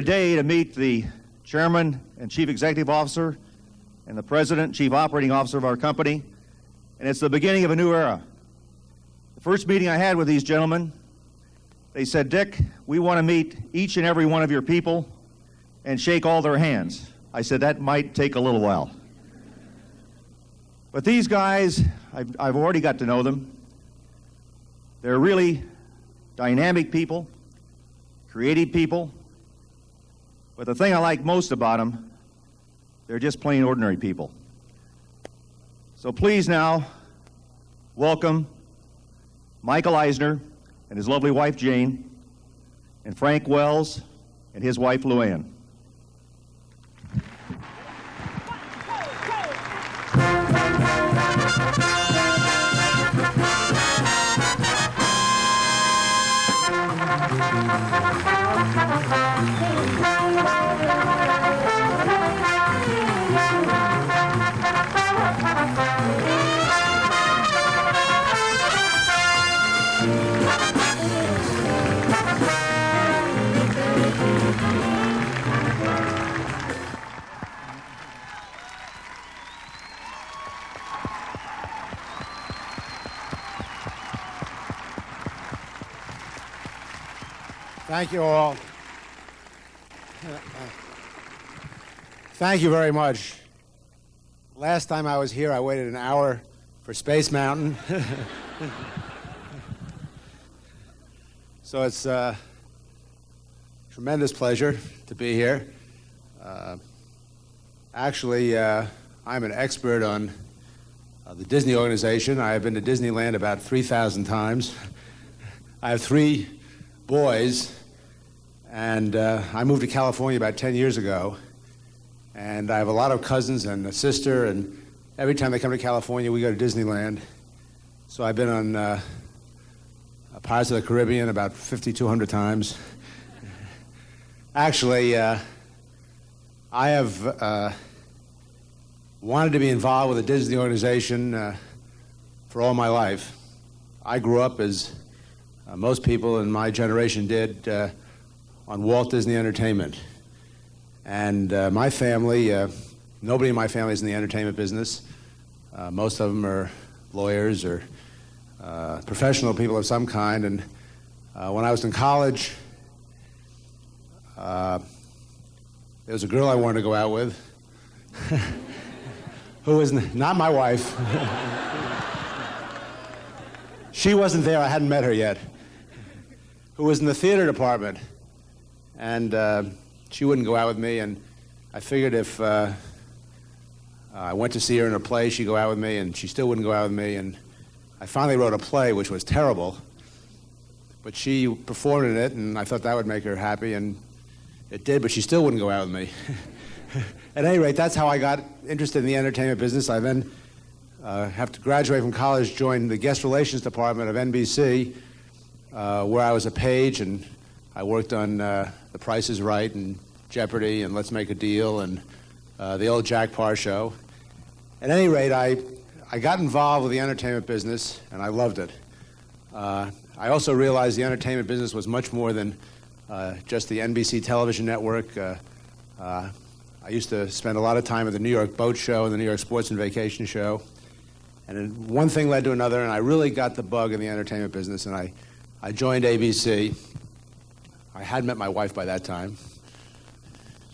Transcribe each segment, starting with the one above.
today to meet the Chairman and Chief Executive Officer and the President, Chief Operating Officer of our company, and it's the beginning of a new era. The first meeting I had with these gentlemen, they said, "Dick, we want to meet each and every one of your people and shake all their hands." I said, "That might take a little while." But these guys, I've already got to know them. They're really dynamic people, creative people. But the thing I like most about them, they're just plain ordinary people. So please now welcome Michael Eisner and his lovely wife Jane, and Frank Wells and his wife Luann. Thank you all. Thank you very much. Last time I was here, I waited an hour for Space Mountain. So it's a tremendous pleasure to be here. Actually, I'm an expert on the Disney organization. I have been to Disneyland about 3,000 times. I have 3 boys. And I moved to California about 10 years ago, and I have a lot of cousins and a sister, and every time they come to California, we go to Disneyland. So I've been on Pirates of the Caribbean about 5,200 times. Actually, I have wanted to be involved with the Disney organization for all my life. I grew up, as most people in my generation did, on Walt Disney Entertainment. And my family, nobody in my family is in the entertainment business. Most of them are lawyers or professional people of some kind. And when I was in college, there was a girl I wanted to go out with who was not my wife. She wasn't there, I hadn't met her yet, who was in the theater department. And she wouldn't go out with me, and I figured if I went to see her in a play, she'd go out with me, and she still wouldn't go out with me. And I finally wrote a play, which was terrible, but she performed in it, and I thought that would make her happy, and it did, but she still wouldn't go out with me. At any rate, that's how I got interested in the entertainment business. I then, after graduating from college, joined the guest relations department of NBC, where I was a page, and I worked on The Price is Right and Jeopardy and Let's Make a Deal and the old Jack Parr show. At any rate, I got involved with the entertainment business, and I loved it. I also realized the entertainment business was much more than just the NBC television network. I used to spend a lot of time at the New York Boat Show and the New York Sports and Vacation Show. And then one thing led to another, and I really got the bug in the entertainment business, and I joined ABC. I had met my wife by that time.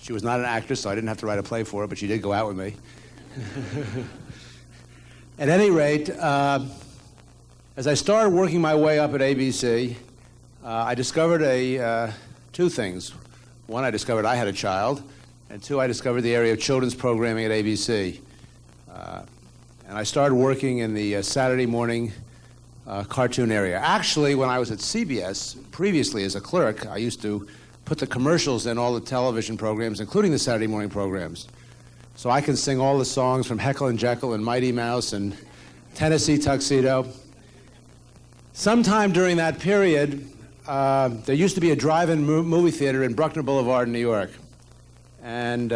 She was not an actress, so I didn't have to write a play for her, but she did go out with me. At any rate, as I started working my way up at ABC, I discovered two things. One, I discovered I had a child, and two, I discovered the area of children's programming at ABC. And I started working in the Saturday morning cartoon area. Actually, when I was at CBS, previously as a clerk, I used to put the commercials in all the television programs, including the Saturday morning programs. So I can sing all the songs from Heckle and Jekyll and Mighty Mouse and Tennessee Tuxedo. Sometime during that period, there used to be a drive-in movie theater in Bruckner Boulevard in New York. And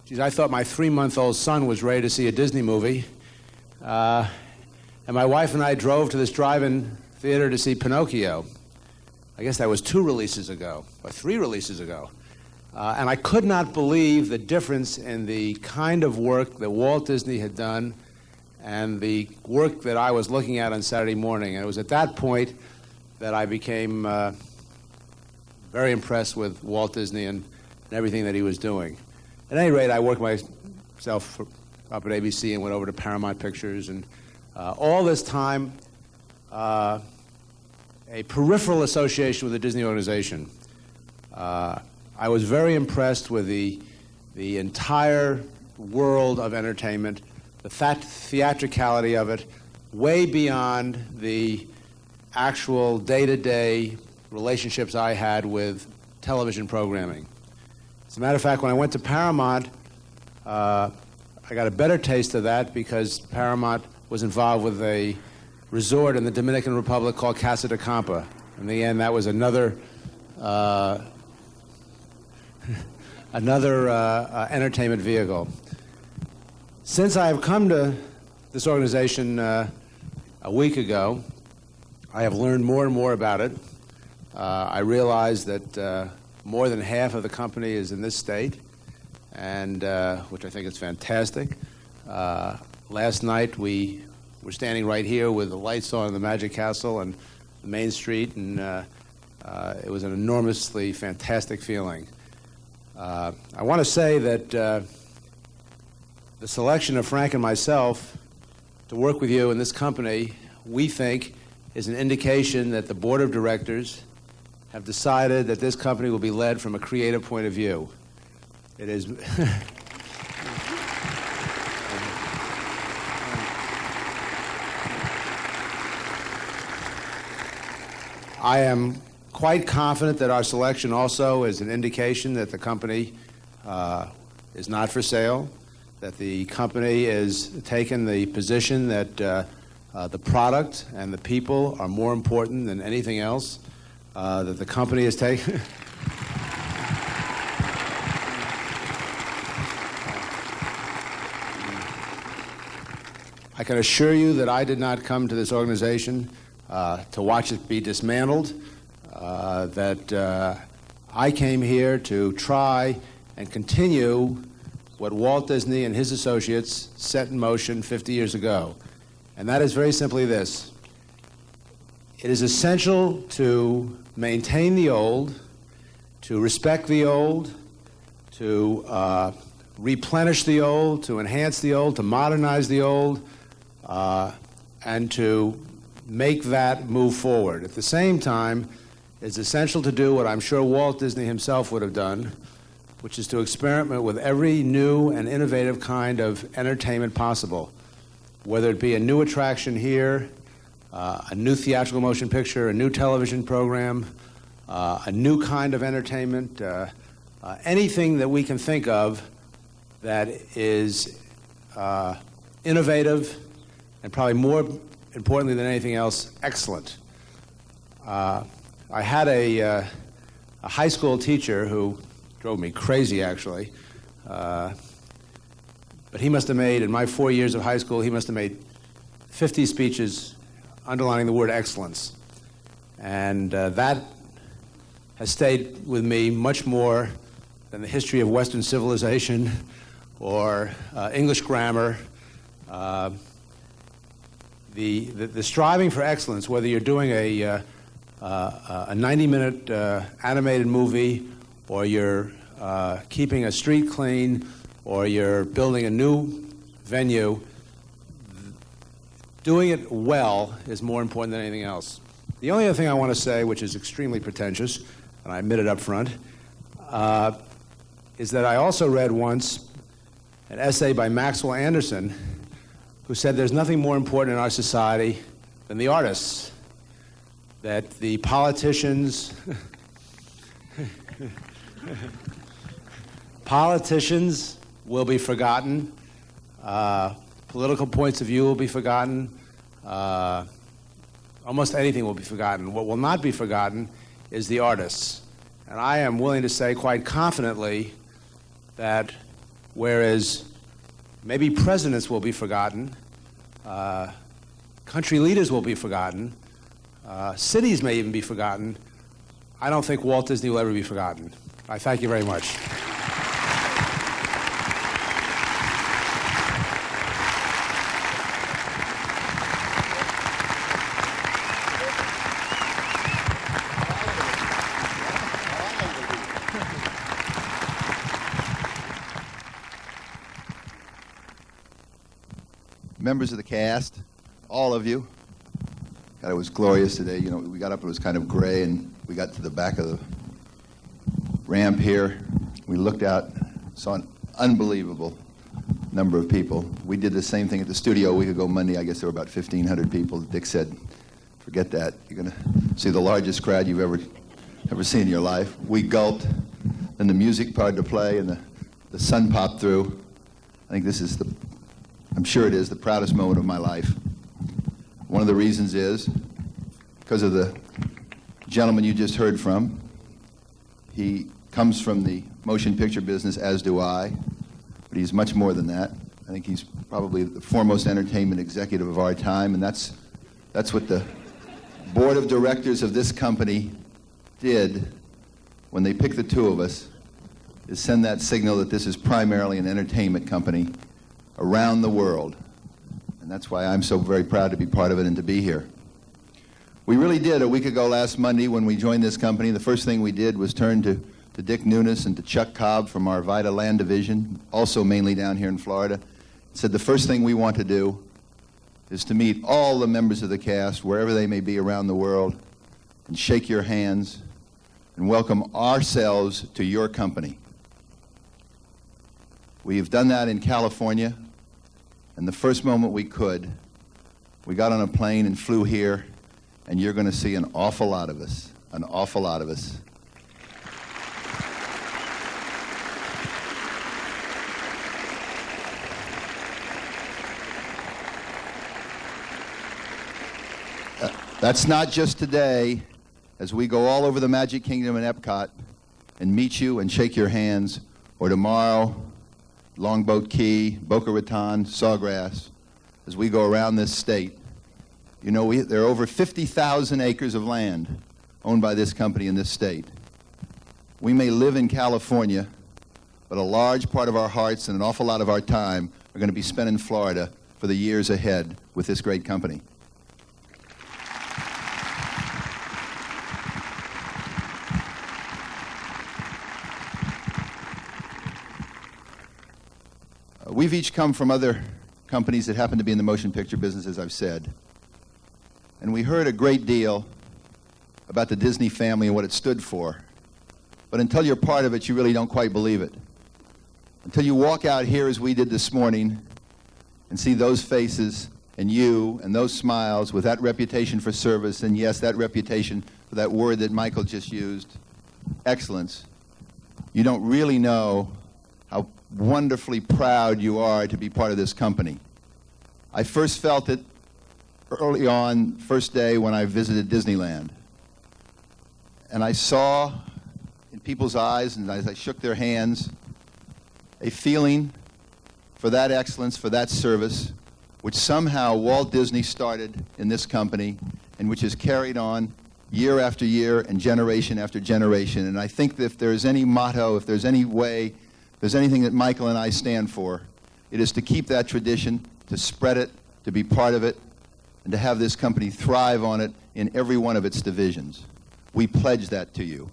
geez, I thought my 3-month-old son was ready to see a Disney movie. And my wife and I drove to this drive-in theater to see Pinocchio. I guess that was 2 releases ago, or 3 releases ago. And I could not believe the difference in the kind of work that Walt Disney had done and the work that I was looking at on Saturday morning. And it was at that point that I became very impressed with Walt Disney and everything that he was doing. At any rate, I worked myself up at ABC and went over to Paramount Pictures. And all this time, a peripheral association with the Disney organization. I was very impressed with the entire world of entertainment, the theatricality of it, way beyond the actual day-to-day relationships I had with television programming. As a matter of fact, when I went to Paramount, I got a better taste of that because Paramount was involved with a resort in the Dominican Republic called Casa de Campo. In the end, that was another entertainment vehicle. Since I have come to this organization a week ago, I have learned more and more about it. I realize that more than half of the company is in this state, and which I think is fantastic. Last night we were standing right here with the lights on in the Magic Castle and the Main Street, and it was an enormously fantastic feeling. I want to say that the selection of Frank and myself to work with you in this company, we think, is an indication that the board of directors have decided that this company will be led from a creative point of view. It is. I am quite confident that our selection also is an indication that the company is not for sale, that the company is taking the position that the product and the people are more important than anything else, that the company is taking. I can assure you that I did not come to this organization to watch it be dismantled, that I came here to try and continue what Walt Disney and his associates set in motion 50 years ago. And that is very simply this. It is essential to maintain the old, to respect the old, to replenish the old, to enhance the old, to modernize the old, and to make that move forward. At the same time, it's essential to do what I'm sure Walt Disney himself would have done, which is to experiment with every new and innovative kind of entertainment possible, whether it be a new attraction here, a new theatrical motion picture, a new television program, a new kind of entertainment, anything that we can think of that is innovative and probably more importantly than anything else, excellent. I had a high school teacher who drove me crazy, actually. But he must have made, in my 4 years of high school, he must have made 50 speeches underlining the word excellence. And that has stayed with me much more than the history of Western civilization or English grammar. The striving for excellence, whether you're doing a 90-minute animated movie, or you're keeping a street clean, or you're building a new venue, doing it well is more important than anything else. The only other thing I want to say, which is extremely pretentious, and I admit it up front, is that I also read once an essay by Maxwell Anderson, who said there's nothing more important in our society than the artists, that the politicians will be forgotten, political points of view will be forgotten, almost anything will be forgotten. What will not be forgotten is the artists. And I am willing to say quite confidently that whereas maybe presidents will be forgotten, country leaders will be forgotten, cities may even be forgotten, I don't think Walt Disney will ever be forgotten. I thank you very much. Members of the cast, all of you. God, it was glorious today. You know, we got up, it was kind of gray, and we got to the back of the ramp here. We looked out, saw an unbelievable number of people. We did the same thing at the studio a week ago Monday. I guess there were about 1,500 people. Dick said, forget that. You're going to see the largest crowd you've ever seen in your life. We gulped, and the music started to play, and the sun popped through. I think this is I'm sure it is the proudest moment of my life. One of the reasons is because of the gentleman you just heard from. He comes from the motion picture business, as do I, but he's much more than that. I think he's probably the foremost entertainment executive of our time, and that's what the board of directors of this company did when they picked the two of us, is send that signal that this is primarily an entertainment company around the world. And that's why I'm so very proud to be part of it and to be here. We really did a week ago last Monday when we joined this company. The first thing we did was turn to Dick Nunes and to Chuck Cobb from our Vida Land Division, also mainly down here in Florida. Said the first thing we want to do is to meet all the members of the cast, wherever they may be around the world, and shake your hands and welcome ourselves to your company. We've done that in California. And the first moment we could, we got on a plane and flew here, and you're going to see an awful lot of us, an awful lot of us. That's not just today, as we go all over the Magic Kingdom and Epcot and meet you and shake your hands, or tomorrow, Longboat Key, Boca Raton, Sawgrass, as we go around this state. You know, there are over 50,000 acres of land owned by this company in this state. We may live in California, but a large part of our hearts and an awful lot of our time are going to be spent in Florida for the years ahead with this great company. We've each come from other companies that happen to be in the motion picture business, as I've said. And we heard a great deal about the Disney family and what it stood for. But until you're part of it, you really don't quite believe it. Until you walk out here, as we did this morning, and see those faces and you and those smiles with that reputation for service, and yes, that reputation for that word that Michael just used, excellence, you don't really know how wonderfully proud you are to be part of this company. I first felt it early on, first day when I visited Disneyland. And I saw in people's eyes, and as I shook their hands, a feeling for that excellence, for that service, which somehow Walt Disney started in this company, and which is carried on year after year and generation after generation. And I think that if there's any motto, if there's any way, if there's anything that Michael and I stand for, it is to keep that tradition, to spread it, to be part of it, and to have this company thrive on it in every one of its divisions. We pledge that to you.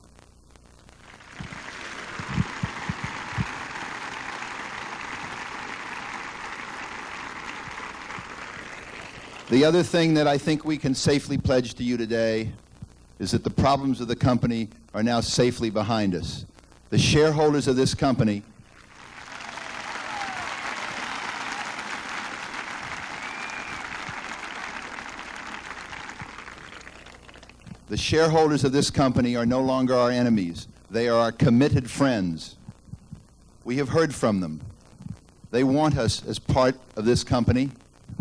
The other thing that I think we can safely pledge to you today is that the problems of the company are now safely behind us. The shareholders of this company are no longer our enemies. They are our committed friends. We have heard from them. They want us as part of this company.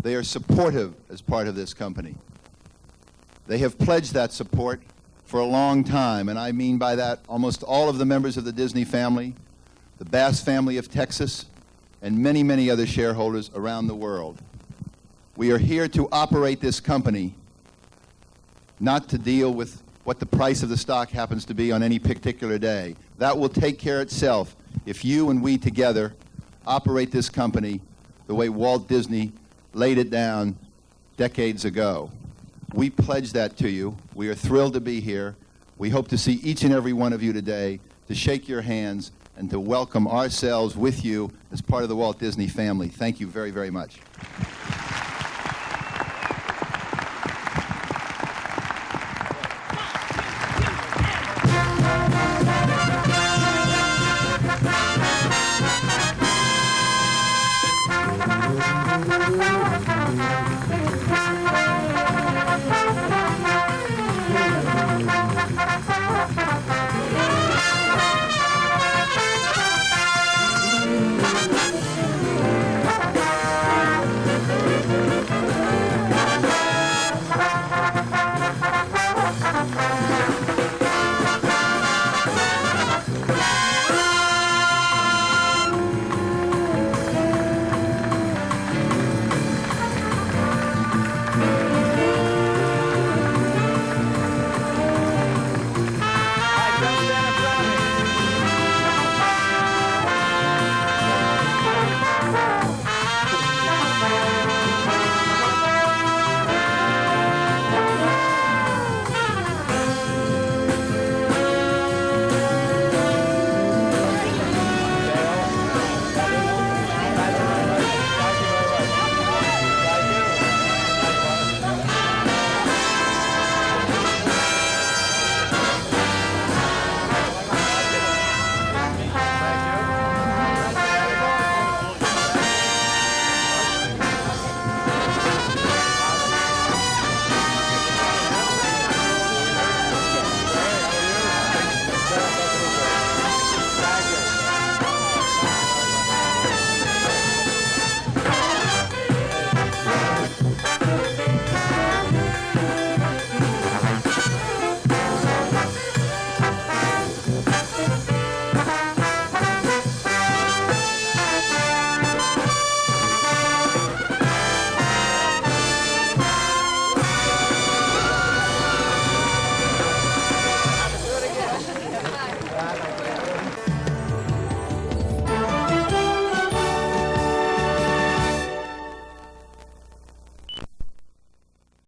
They are supportive as part of this company. They have pledged that support for a long time, and I mean by that almost all of the members of the Disney family, the Bass family of Texas, and many, many other shareholders around the world. We are here to operate this company, not to deal with what the price of the stock happens to be on any particular day. That will take care of itself if you and we together operate this company the way Walt Disney laid it down decades ago. We pledge that to you. We are thrilled to be here. We hope to see each and every one of you today, to shake your hands and to welcome ourselves with you as part of the Walt Disney family. Thank you very, very much.